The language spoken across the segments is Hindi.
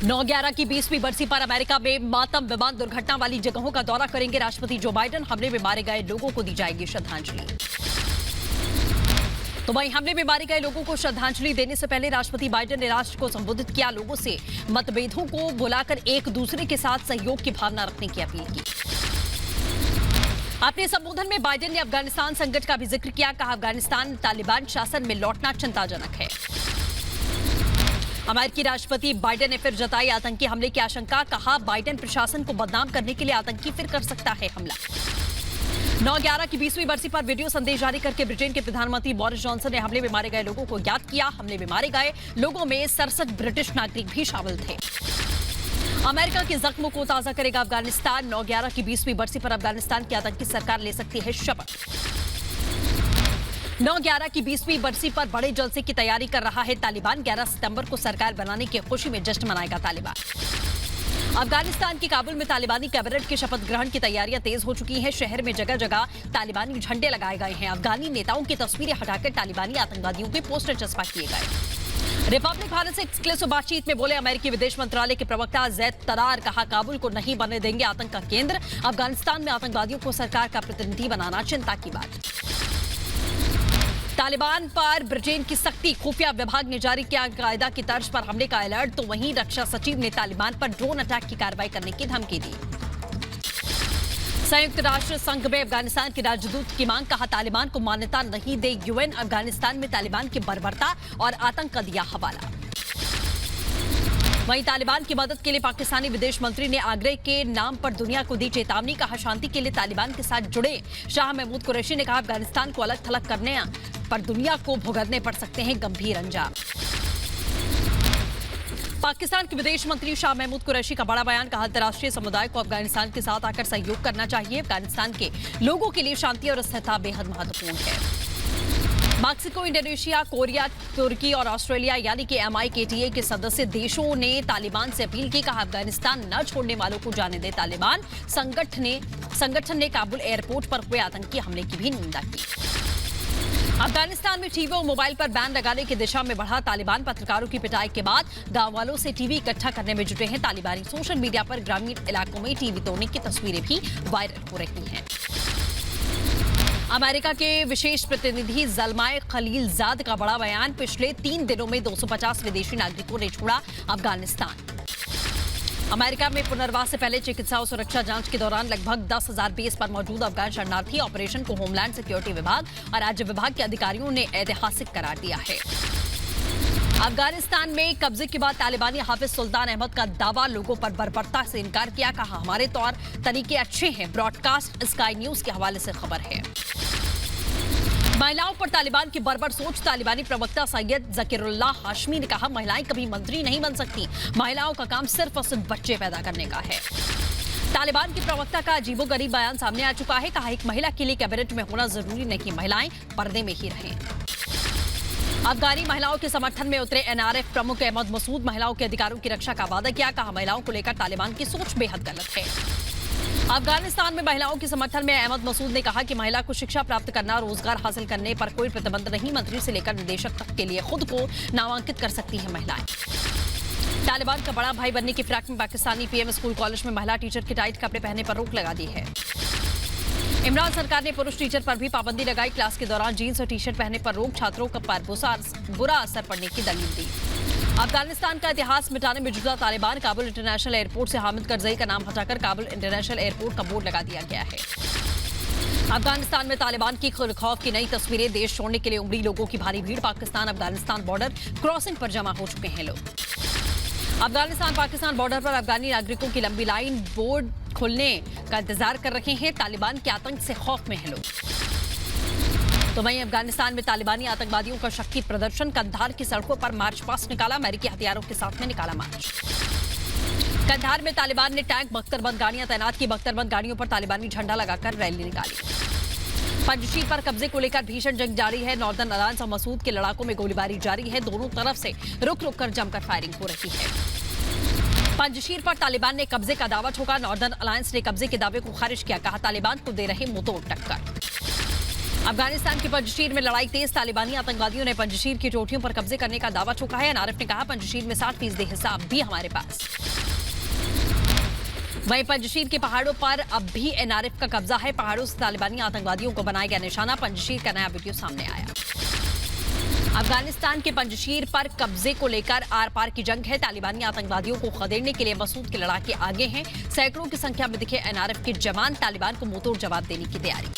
9/11 की 20वीं बरसी पर अमेरिका में मातम विमान दुर्घटना वाली जगहों का दौरा करेंगे राष्ट्रपति जो बाइडेन। हमले में मारे गए लोगों को दी जाएगी श्रद्धांजलि। तो वहीं हमले में मारे गए लोगों को श्रद्धांजलि देने से पहले राष्ट्रपति बाइडेन ने राष्ट्र को संबोधित किया। लोगों से मतभेदों को भुलाकर एक दूसरे के साथ सहयोग की भावना रखने की अपील की। अपने संबोधन में बाइडेन ने अफगानिस्तान संकट का भी जिक्र किया। कहा, अफगानिस्तान तालिबान शासन में लौटना चिंताजनक है। अमेरिकी राष्ट्रपति बाइडेन ने फिर जताई आतंकी हमले की आशंका। कहा, बाइडेन प्रशासन को बदनाम करने के लिए आतंकी फिर कर सकता है हमला। 9/11 की 20वीं बरसी पर वीडियो संदेश जारी करके ब्रिटेन के प्रधानमंत्री बोरिस जॉनसन ने हमले में मारे गए लोगों को याद किया। हमले में मारे गए लोगों में 67 ब्रिटिश नागरिक भी शामिल थे। अमेरिका के जख्मों को ताजा करेगा अफगानिस्तान। 9/11 की 20वीं बरसी पर अफगानिस्तान की आतंकी सरकार ले सकती है शपथ। 9/11 की 20वीं बरसी पर बड़े जलसे की तैयारी कर रहा है तालिबान। 11 सितंबर को सरकार बनाने की खुशी में जश्न मनाएगा तालिबान। अफगानिस्तान के काबुल में तालिबानी कैबिनेट के शपथ ग्रहण की तैयारियां तेज हो चुकी हैं। शहर में जगह जगह तालिबानी झंडे लगाए गए हैं। अफगानी नेताओं की तस्वीरें हटाकर तालिबानी आतंकवादियों के पोस्टर चस्पा किए गए। रिपब्लिक भारत से एक्सक्लूसिव बातचीत में बोले अमेरिकी विदेश मंत्रालय के प्रवक्ता जैद तरार। कहा, काबुल को नहीं बनने देंगे आतंक का केंद्र। अफगानिस्तान में आतंकवादियों को सरकार का प्रतिनिधि बनाना चिंता की बात। तालिबान पर ब्रिटेन की सख्ती। खुफिया विभाग ने जारी किया कायदा की तर्ज पर हमले का अलर्ट। तो वहीं रक्षा सचिव ने तालिबान पर ड्रोन अटैक की कार्रवाई करने की धमकी दी। संयुक्त राष्ट्र संघ में अफगानिस्तान के राजदूत की मांग। कहा, तालिबान को मान्यता नहीं दे यूएन। अफगानिस्तान में तालिबान की बर्बरता और आतंक का दिया हवाला। वहीं तालिबान की मदद के लिए पाकिस्तानी विदेश मंत्री ने आग्रह के नाम पर दुनिया को दी चेतावनी। कहा, शांति के लिए तालिबान के साथ जुड़े। शाह महमूद कुरैशी ने कहा, अफगानिस्तान को अलग थलग करने पर दुनिया को भुगतने पड़ सकते हैं गंभीर अंजाम। पाकिस्तान के विदेश मंत्री शाह महमूद कुरैशी का बड़ा बयान। कहा, अंतर्राष्ट्रीय समुदाय को अफगानिस्तान के साथ आकर सहयोग करना चाहिए। अफगानिस्तान के लोगों के लिए शांति और स्थिरता बेहद महत्वपूर्ण है। मैक्सिको, इंडोनेशिया, कोरिया, तुर्की और ऑस्ट्रेलिया यानी कि MIKTA के सदस्य देशों ने तालिबान से अपील की। कहा, अफगानिस्तान न छोड़ने वालों को जाने दे तालिबान। संगठन ने काबुल एयरपोर्ट पर हुए आतंकी हमले की भी निंदा की। अफगानिस्तान में टीवी और मोबाइल पर बैन लगाने की दिशा में बढ़ा तालिबान। पत्रकारों की पिटाई के बाद गांव वालों से टीवी इकट्ठा करने में जुटे हैं तालिबानी। सोशल मीडिया पर ग्रामीण इलाकों में टीवी तोड़ने की तस्वीरें भी वायरल हो रही हैं। अमेरिका के विशेष प्रतिनिधि जलमाए खलीलजाद का बड़ा बयान। पिछले 3 दिनों में 250 विदेशी नागरिकों ने छोड़ा अफगानिस्तान। अमेरिका में पुनर्वास से पहले चिकित्सा और सुरक्षा जांच के दौरान लगभग 10,000 बेस पर मौजूद अफगान शरणार्थी ऑपरेशन को होमलैंड सिक्योरिटी विभाग और राज्य विभाग के अधिकारियों ने ऐतिहासिक करार दिया है। अफगानिस्तान में कब्जे के बाद तालिबानी हाफिज सुल्तान अहमद का दावा। लोगों पर बर्बरता से इनकार किया। कहा, हमारे तौर तरीके अच्छे हैं। ब्रॉडकास्ट स्काई न्यूज के हवाले से खबर है। महिलाओं पर तालिबान की बर्बर सोच। तालिबानी प्रवक्ता सैयद जकीरुल्लाह हाशमी ने कहा, महिलाएं कभी मंत्री नहीं बन सकती। महिलाओं का काम सिर्फ और सिर्फ बच्चे पैदा करने का है। तालिबान के प्रवक्ता का अजीबोगरीब बयान सामने आ चुका है। कहा, एक महिला के लिए कैबिनेट में होना जरूरी नहीं, महिलाएं पर्दे में ही रहें। अफगानी महिलाओं के समर्थन में उतरे NRF प्रमुख अहमद मसूद। महिलाओं के अधिकारों की रक्षा का वादा किया। कहा, महिलाओं को लेकर तालिबान की सोच बेहद गलत है। अफगानिस्तान में महिलाओं के समर्थन में अहमद मसूद ने कहा कि महिला को शिक्षा प्राप्त करना, रोजगार हासिल करने पर कोई प्रतिबंध नहीं। मंत्री से लेकर निदेशक तक के लिए खुद को नामांकित कर सकती हैं महिलाएं। तालिबान का बड़ा भाई बनने की फिराक में पाकिस्तानी PM स्कूल कॉलेज में महिला टीचर के टाइट कपड़े पहनने पर रोक लगा दी है। इमरान सरकार ने पुरुष टीचर पर भी पाबंदी लगाई। क्लास के दौरान जीन्स और टी-शर्ट पहनने पर रोक। छात्रों पर बुरा असर पड़ने की दलील दी। अफगानिस्तान का इतिहास मिटाने में जुटा तालिबान। काबुल इंटरनेशनल एयरपोर्ट से हामिद करजई का नाम हटाकर काबुल इंटरनेशनल एयरपोर्ट का बोर्ड लगा दिया गया है। अफगानिस्तान में तालिबान की खौफ की नई तस्वीरें। देश छोड़ने के लिए उमड़ी लोगों की भारी भीड़। पाकिस्तान अफगानिस्तान बॉर्डर क्रॉसिंग पर जमा हो चुके हैं लोग। अफगानिस्तान पाकिस्तान बॉर्डर पर अफगानी नागरिकों की लंबी लाइन बोर्ड खुलने का इंतजार कर रहे हैं। तालिबान के आतंक से खौफ में हैं लोग। तो वहीं अफगानिस्तान में तालिबानी आतंकवादियों का शक्ति प्रदर्शन। कंधार की सड़कों पर मार्च पास्ट निकाला। अमेरिकी हथियारों के साथ में निकाला मार्च। कंधार में तालिबान ने टैंक बख्तरबंद गाड़ियां तैनात की। बख्तरबंद गाड़ियों पर तालिबानी झंडा लगाकर रैली निकाली। पंजशीर पर कब्जे को लेकर भीषण जंग जारी है। नॉर्दर्न अलायंस और मसूद के लड़ाकों में गोलीबारी जारी है। दोनों तरफ से रुक रुक कर जमकर फायरिंग हो रही है। पंजशीर पर तालिबान ने कब्जे का दावा ठोका। नॉर्दर्न अलायंस ने कब्जे के दावे को खारिज किया। कहा, तालिबान को दे रहे मुंहतोड़ टक्कर। अफगानिस्तान की पंजशीर में लड़ाई तेज, तालिबानी आतंकवादियों ने पंजशीर की चोटियों पर कब्जे करने का दावा ठोका है। एनआरएफ ने कहा पंजशीर में 60% हिस्सा अब भी हमारे पास। वहीं पंजशीर के पहाड़ों पर अब भी एनआरएफ का कब्जा है। पहाड़ों से तालिबानी आतंकवादियों को बनाया गया निशाना। पंजशीर का नया वीडियो सामने आया। अफगानिस्तान के पंजशीर पर कब्जे को लेकर आर पार की जंग है। तालिबानी आतंकवादियों को खदेड़ने के लिए मसूद के लड़ाके आगे हैं। सैकड़ों की संख्या में दिखे एनआरएफ के जवान, तालिबान को मुंहतोड़ जवाब देने की तैयारी।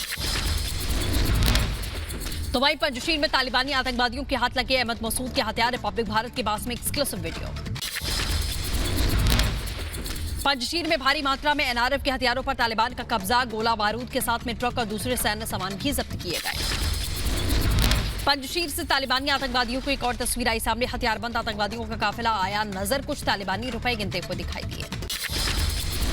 तो वहीं पंजशीर में तालिबानी आतंकवादियों के हाथ लगे अहमद मसूद के हथियार। रिपब्लिक भारत के पास में एक्सक्लूसिव वीडियो। पंजशीर में भारी मात्रा में एनआरएफ के हथियारों पर तालिबान का कब्जा। गोला बारूद के साथ में ट्रक और दूसरे सैन्य सामान भी जब्त किए गए। पंजशीर से तालिबानी आतंकवादियों को एक और तस्वीर आई सामने। हथियारबंद आतंकवादियों का काफिला आया नजर। कुछ तालिबानी रुपए गिनते हुए दिखाई दिए।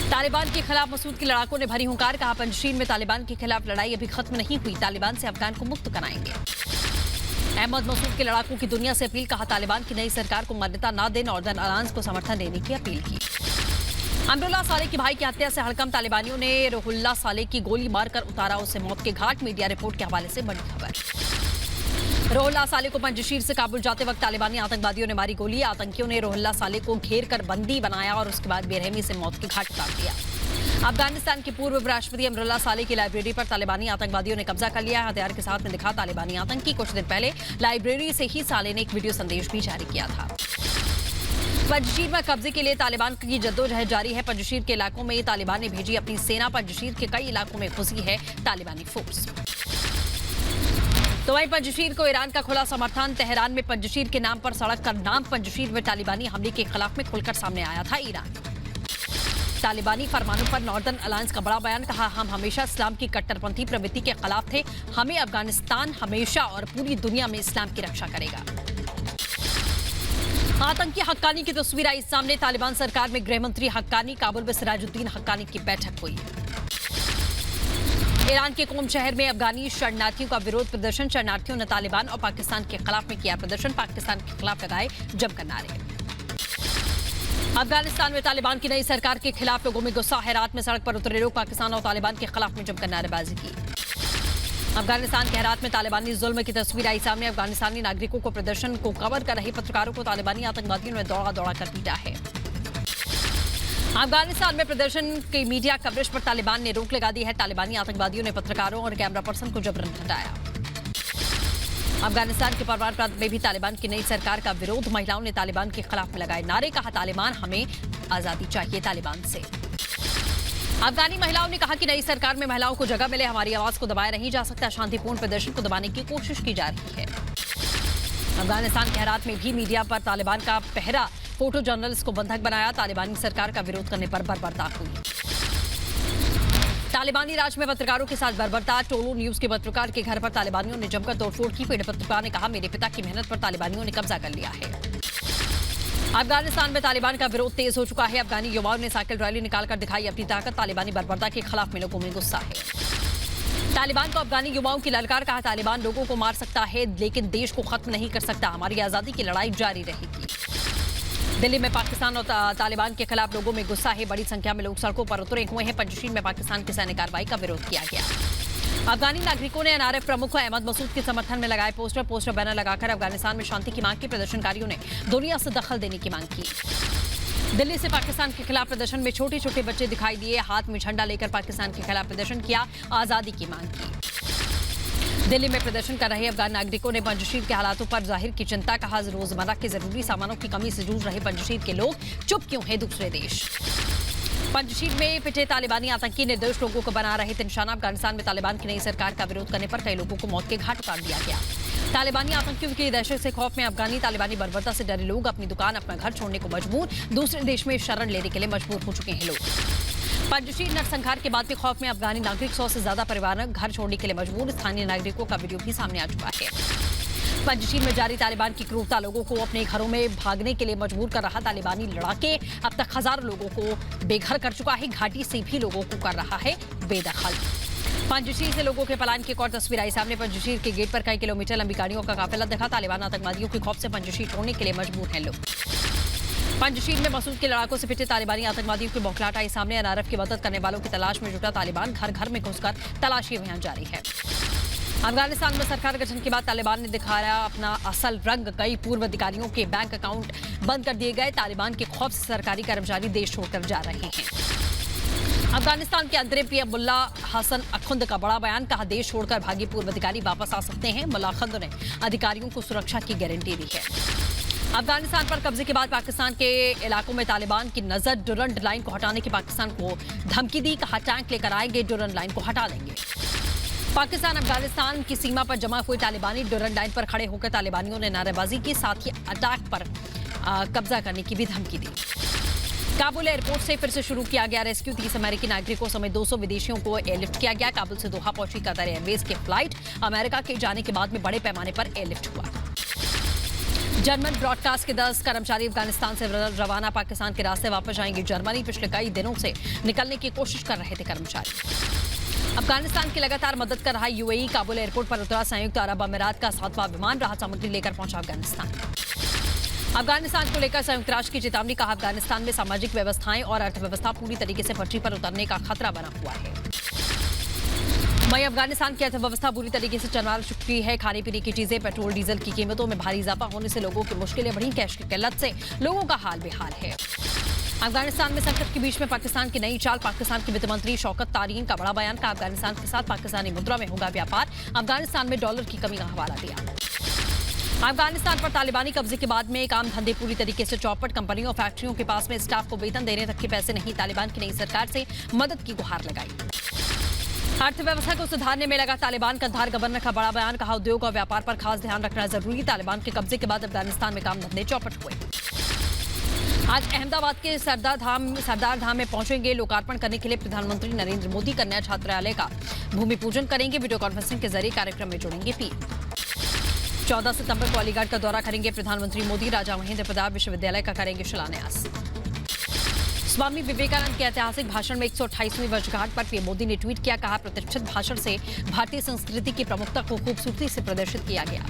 तालिबान के खिलाफ मसूद के लड़ाकों ने भरी हुंकार। कहा पंजशीर में तालिबान के खिलाफ लड़ाई अभी खत्म नहीं हुई। तालिबान से अफगान को मुक्त कराएंगे। अहमद मसूद के लड़ाकों की दुनिया से अपील। कहा तालिबान की नई सरकार को मान्यता न दें। नॉर्दर्न अलायंस को समर्थन देने की अपील की। अमरुल्लाह सालेह की भाई की हत्या से हड़कंप। तालिबानियों ने रुहुल्लाह सालेह की गोली मारकर उतारा उसे मौत के घाट। मीडिया रिपोर्ट के हवाले से बड़ी खबर। रुहुल्लाह सालेह को पंजशीर से काबुल जाते वक्त तालिबानी आतंकवादियों ने मारी गोली। आतंकियों ने रुहुल्लाह सालेह को घेर कर बंदी बनाया और उसके बाद बेरहमी से मौत के घाट उतार दिया। अफगानिस्तान के पूर्व उपराष्ट्रपति अमरुल्लाह सालेह की लाइब्रेरी पर तालिबानी आतंकवादियों ने कब्जा कर लिया। हथियार के साथ में दिखा तालिबानी आतंकी। कुछ दिन पहले लाइब्रेरी से ही सालेह ने एक वीडियो संदेश भी जारी किया था। पंजशीर में कब्जे के लिए तालिबान की जद्दोजहद जारी है। पंजशीर के इलाकों में तालिबान ने भेजी अपनी सेना। पंजशीर के कई इलाकों में घुसी है तालिबानी फोर्स। तो वहीं पंजशीर को ईरान का खुला समर्थन। तेहरान में पंजशीर के नाम पर सड़क का नाम पंजशीर में तालिबानी हमले के खिलाफ में खुलकर सामने आया था ईरान। तालिबानी फरमानों पर नॉर्दर्न अलायंस का बड़ा बयान। कहा हम हमेशा इस्लाम की कट्टरपंथी प्रवृत्ति के खिलाफ थे। हमें अफगानिस्तान हमेशा और पूरी दुनिया में इस्लाम की रक्षा करेगा। आतंकी हक्कानी की तस्वीर आई सामने। तालिबान सरकार में गृह मंत्री हक्कानी। काबुल में सिराजुद्दीन हक्कानी की बैठक हुई। ईरान के कोम शहर में अफगानी शरणार्थियों का विरोध प्रदर्शन। शरणार्थियों ने तालिबान और पाकिस्तान के खिलाफ में किया प्रदर्शन। पाकिस्तान के खिलाफ लगाए जमकर नारे। अफगानिस्तान में तालिबान की नई सरकार के खिलाफ लोगों में गुस्सा है। रात में सड़क पर उतरे लोग पाकिस्तान और तालिबान के खिलाफ में जमकर नारेबाजी की। अफगानिस्तान के हेरात में तालिबानी जुल्म की तस्वीर आई सामने। अफगानिस्तानी नागरिकों को प्रदर्शन को कवर कर रहे पत्रकारों को तालिबानी आतंकवादियों ने दौड़ा दौड़ा कर पीटा है। अफगानिस्तान में प्रदर्शन की मीडिया कवरेज पर तालिबान ने रोक लगा दी है। तालिबानी आतंकवादियों ने पत्रकारों और कैमरा पर्सन को जबरन हटाया। अफगानिस्तान के परवान प्रांत में भी तालिबान की नई सरकार का विरोध। महिलाओं ने तालिबान के खिलाफ में लगाए नारे। कहा तालिबान हमें आजादी चाहिए तालिबान से। अफगानी महिलाओं ने कहा कि नई सरकार में महिलाओं को जगह मिले। हमारी आवाज को दबाया नहीं जा सकता। शांतिपूर्ण प्रदर्शन को दबाने की कोशिश की जा रही है। अफगानिस्तान के हेरात में भी मीडिया पर तालिबान का पहरा। फोटो जर्नलिस्ट को बंधक बनाया। तालिबानी सरकार का विरोध करने पर बर्बरता हुई। तालिबानी राज में पत्रकारों के साथ बर्बरता। टोलो न्यूज के पत्रकार के घर पर तालिबानियों ने जमकर तोड़फोड़ की। पीड़ित पत्रकार ने कहा मेरे पिता की मेहनत पर तालिबानियों ने कब्जा कर लिया है। अफगानिस्तान में तालिबान का विरोध तेज हो चुका है। अफगानी युवाओं ने साइकिल रैली निकालकर दिखाई अपनी ताकत। तालिबानी बर्बरता के खिलाफ में लोगों में गुस्सा है। तालिबान को अफगानी युवाओं की ललकार। कहा तालिबान लोगों को मार सकता है लेकिन देश को खत्म नहीं कर सकता। हमारी आजादी की लड़ाई जारी रहेगी। दिल्ली में पाकिस्तान और तालिबान के खिलाफ लोगों में गुस्सा है। बड़ी संख्या में लोग सड़कों पर उतरे हुए हैं। पंजशीर में पाकिस्तान की सैन्य कार्रवाई का विरोध किया गया। अफगानी नागरिकों ने एनआरएफ प्रमुख अहमद मसूद के समर्थन में लगाए पोस्टर बैनर लगाकर अफगानिस्तान में शांति की मांग की। प्रदर्शनकारियों ने दुनिया से दखल देने की मांग की। दिल्ली से पाकिस्तान के खिलाफ प्रदर्शन में छोटे छोटे बच्चे दिखाई दिए। हाथ में झंडा लेकर पाकिस्तान के खिलाफ प्रदर्शन किया। आजादी की मांग की। दिल्ली में प्रदर्शन कर रहे अफगान नागरिकों ने पंजशीर के हालातों पर जाहिर की चिंता। कहा रोजमर्रा के जरूरी सामानों की कमी से जूझ रहे पंजशीर के लोग चुप क्यों हैं दूसरे देश। पंजशीर में पिटे तालिबानी आतंकी निर्दोष लोगों को बना रहे थे निशाना। अफगानिस्तान में तालिबान की नई सरकार का विरोध करने पर कई लोगों को मौत के घाट उतार दिया गया। तालिबानी आतंकियों की दहशत से खौफ में अफगानी तालिबानी बर्बरता से डरे लोग अपनी दुकान अपना घर छोड़ने को मजबूर। दूसरे देश में शरण लेने के लिए मजबूर हो चुके हैं लोग। पंजशीर नरसंहार के बाद के खौफ में अफगानी नागरिक 100 से ज्यादा परिवार घर छोड़ने के लिए मजबूर। स्थानीय नागरिकों का वीडियो भी सामने आ चुका है। पंजशीर में जारी तालिबान की क्रूरता लोगों को अपने घरों में भागने के लिए मजबूर कर रहा। तालिबानी लड़ाके अब तक हजारों लोगों को बेघर कर चुका है। घाटी से भी लोगों को कर रहा है बेदखल। पंजशीर से लोगों के पलायन की एक और तस्वीर आई सामने। पंजशीर के गेट पर कई किलोमीटर लंबी गाड़ियों का काफिला दिखा। तालिबान आतंकवादियों के खौफ से पंजशीर छोड़ने के लिए मजबूर हैं लोग। पंजशीर में मसूद के लड़ाकों से पिटे तालिबानी आतंकवादियों की बौखलाहट आई सामने। एनआरएफ की मदद करने वालों की तलाश में जुटा तालिबान घर घर में घुसकर तलाशी अभियान जारी है। अफगानिस्तान में सरकार गठन के बाद तालिबान ने दिखाया अपना असल रंग। कई पूर्व अधिकारियों के बैंक अकाउंट बंद कर दिए गए। तालिबान के खौफ से सरकारी कर्मचारी देश छोड़कर जा रहे हैं। अफगानिस्तान के अंतरिम पीएम मुल्ला हसन अखुंद का बड़ा बयान। कहा, देश छोड़कर भागी पूर्व अधिकारी वापस आ सकते हैं। मुल्ला अखुंद ने अधिकारियों को सुरक्षा की गारंटी दी है। अफगानिस्तान पर कब्जे के बाद पाकिस्तान के इलाकों में तालिबान की नजर। डुरंड लाइन को हटाने की पाकिस्तान को धमकी दी। कहा, टैंक लेकर आएंगे, डुरंड लाइन को हटा देंगे। पाकिस्तान अफगानिस्तान की सीमा पर जमा हुए तालिबानी डुरंड लाइन पर खड़े होकर तालिबानियों ने नारेबाजी की। साथ ही अटैक पर कब्जा करने की भी धमकी दी। काबुल एयरपोर्ट से फिर से शुरू किया गया रेस्क्यू। 30 अमेरिकी नागरिकों समेत 200 विदेशियों को एयरलिफ्ट किया गया। काबुल से दोहा पहुंची कतर एयरवेज की फ्लाइट। अमेरिका के जाने के बाद में बड़े पैमाने पर एयरलिफ्ट हुआ। जर्मन ब्रॉडकास्ट के 10 कर्मचारी अफगानिस्तान से रवाना पाकिस्तान के रास्ते वापस जाएंगे जर्मनी। पिछले कई दिनों से निकलने की कोशिश कर रहे थे कर्मचारी। अफगानिस्तान की लगातार मदद कर रहा यूएई। काबुल एयरपोर्ट पर उतरा संयुक्त अरब अमीरात का 7वां विमान। राहत सामग्री लेकर पहुंचा अफगानिस्तान। अफगानिस्तान को लेकर संयुक्त राष्ट्र की चेतावनी। कहा, अफगानिस्तान में सामाजिक व्यवस्थाएं और अर्थव्यवस्था पूरी तरीके से पटरी पर उतरने का खतरा बना हुआ है। वहीं अफगानिस्तान की अर्थव्यवस्था बुरी तरीके से चरमरा चुकी है। खाने पीने की चीजें, पेट्रोल डीजल की कीमतों में भारी इजाफा होने से लोगों की मुश्किलें बढ़ी। कैश की किल्लत से लोगों का हाल बेहाल है। अफगानिस्तान में संकट के बीच में पाकिस्तान की नई चाल। पाकिस्तान के वित्त मंत्री शौकत तारीन का बड़ा बयान। का, अफगानिस्तान के साथ पाकिस्तानी मुद्रा में होगा व्यापार। अफगानिस्तान में डॉलर की कमी का हवाला दिया। अफगानिस्तान पर तालिबानी कब्जे के बाद में काम धंधे पूरी तरीके से चौपट। कंपनियों और फैक्ट्रियों के पास में स्टाफ को वेतन देने तक के पैसे नहीं। तालिबान की नई सरकार से मदद की गुहार लगाई। अर्थव्यवस्था को सुधारने में लगा तालिबान। कंधार गवर्नर का बड़ा बयान। कहा, उद्योग और व्यापार पर खास ध्यान रखना जरूरी। तालिबान के कब्जे के बाद अफगानिस्तान में काम धंधे चौपट हुए। आज अहमदाबाद के सरदार धाम में पहुंचेंगे। लोकार्पण करने के लिए प्रधानमंत्री नरेंद्र मोदी कन्या छात्रालय का भूमि पूजन करेंगे। वीडियो कॉन्फ्रेंसिंग के जरिए कार्यक्रम में जुड़ेंगे पीएम। 14 सितंबर को अलीगढ़ का दौरा करेंगे प्रधानमंत्री मोदी। राजा महेंद्र प्रताप विश्वविद्यालय का करेंगे शिलान्यास। स्वामी विवेकानंद के ऐतिहासिक भाषण में 128वीं वर्षगांठ पर पीएम मोदी ने ट्वीट किया। कहा, प्रतिष्ठित भाषण से भारतीय संस्कृति की प्रमुखता को खूबसूरती से प्रदर्शित किया गया।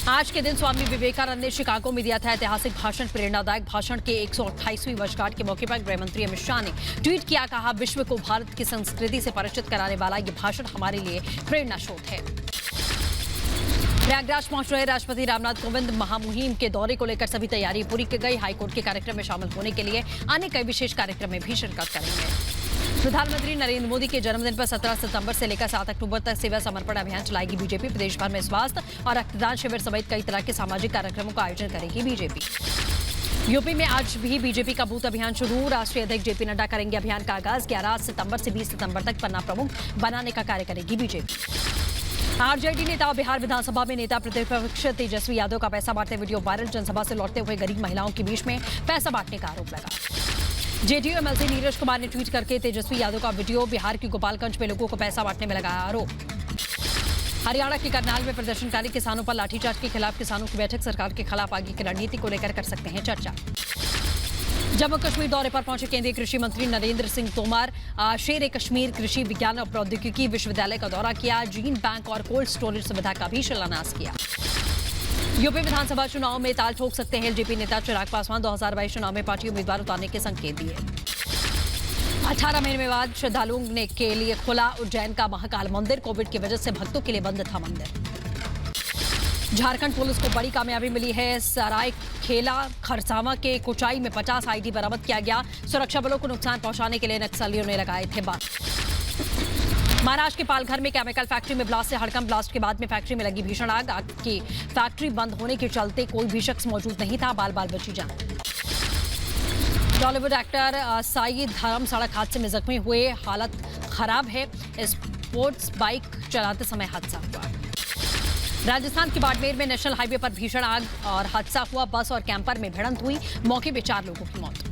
आज के दिन स्वामी विवेकानंद ने शिकागो में दिया था ऐतिहासिक भाषण। प्रेरणादायक भाषण के 128वीं वर्षगांठ के मौके पर गृह मंत्री अमित शाह ने ट्वीट किया। कहा, विश्व को भारत की संस्कृति से परिचित कराने वाला ये भाषण हमारे लिए प्रेरणा स्रोत है। प्रयागराज पहुंच रहे राष्ट्रपति रामनाथ कोविंद। महामुहिम के दौरे को लेकर सभी तैयारी पूरी की गई। हाईकोर्ट के कार्यक्रम में शामिल होने के लिए अन्य कई विशेष कार्यक्रम में भी शिरकत करेंगे। प्रधानमंत्री नरेंद्र मोदी के जन्मदिन पर 17 सितंबर से लेकर 7 अक्टूबर तक सेवा समर्पण अभियान चलाएगी बीजेपी। प्रदेश भर में स्वास्थ्य और रक्तदान शिविर समेत कई तरह के सामाजिक कार्यक्रमों का आयोजन करेगी बीजेपी। यूपी में आज भी बीजेपी का बूथ अभियान शुरू। राष्ट्रीय अध्यक्ष जेपी नड्डा करेंगे अभियान का आगाज। 11 सितंबर से 20 सितंबर तक पन्ना प्रमुख बनाने का कार्य करेगी बीजेपी। आरजेडी नेता बिहार विधानसभा में नेता प्रतिपक्ष तेजस्वी यादव का पैसा बांटते वीडियो वायरल। जनसभा से लौटते हुए गरीब महिलाओं के बीच में पैसा बांटने का आरोप लगा। जेडीयू एमएलसी नीरज कुमार ने ट्वीट करके तेजस्वी यादव का वीडियो। बिहार की गोपालगंज में लोगों को पैसा बांटने में लगाया आरोप। हरियाणा के करनाल में प्रदर्शनकारी किसानों पर लाठीचार्ज के खिलाफ किसानों की बैठक। सरकार के खिलाफ आगे की रणनीति को लेकर कर सकते हैं चर्चा। जम्मू कश्मीर दौरे पर पहुंचे केंद्रीय कृषि मंत्री नरेंद्र सिंह तोमर। शेर कश्मीर कृषि विज्ञान और प्रौद्योगिकी विश्वविद्यालय का दौरा किया। जीन बैंक और कोल्ड स्टोरेज सुविधा का भी शिलान्यास किया। यूपी विधानसभा चुनाव में ताल ठोक सकते हैं एलजेपी नेता चिराग पासवान। 2022 चुनाव में पार्टी उम्मीदवार उतारने के संकेत दिए। 18 महीने बाद श्रद्धालुओं के लिए खुला उज्जैन का महाकाल मंदिर। कोविड की वजह से भक्तों के लिए बंद था मंदिर। झारखंड पुलिस को बड़ी कामयाबी मिली है। सरायखेला खरसावां के कुचाई में 50 आईडी बरामद किया गया। सुरक्षा बलों को नुकसान पहुंचाने के लिए नक्सलियों ने लगाए थे बार। महाराष्ट्र के पालघर में केमिकल फैक्ट्री में ब्लास्ट से हड़कंप। ब्लास्ट के बाद में फैक्ट्री में लगी भीषण आग। आग की फैक्ट्री बंद होने के चलते कोई भी शख्स मौजूद नहीं था। बाल बाल बची जान। बॉलीवुड एक्टर साई धर्म सड़क हादसे में जख्मी हुए। हालत खराब है। स्पोर्ट्स बाइक चलाते समय हादसा हुआ। राजस्थान के बाड़मेर में नेशनल हाईवे पर भीषण आग और हादसा हुआ। बस और कैंपर में भिड़ंत हुई। मौके पर 4 लोगों की मौत।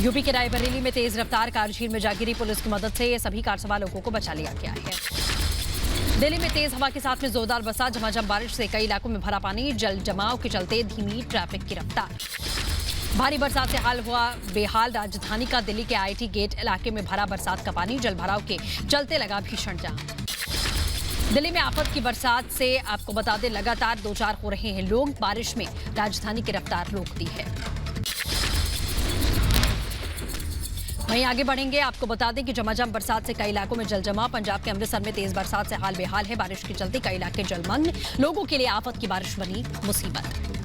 यूपी के रायबरेली में तेज रफ्तार कार झील में जा गिरी। पुलिस की मदद से सभी कार सवार लोगों को बचा लिया गया है। दिल्ली में तेज हवा के साथ में जोरदार बरसात। झमाझम बारिश से कई इलाकों में भरा पानी। जल जमाव के चलते धीमी ट्रैफिक की रफ्तार। भारी बरसात से हाल हुआ बेहाल राजधानी का। दिल्ली के आईटी गेट इलाके में भरा बरसात का पानी। जल भराव के चलते लगा भीषण जाम। दिल्ली में आफत की बरसात से आपको बता दें लगातार 2-4 हो रहे हैं लोग। बारिश में राजधानी की रफ्तार रोक दी है। वहीं आगे बढ़ेंगे, आपको बता दें कि झमाझम बरसात से कई इलाकों में जल जमा। पंजाब के अमृतसर में तेज बरसात से हाल बेहाल है। बारिश के चलते कई इलाके जलमग्न, लोगों के लिए आफत की बारिश बनी मुसीबत।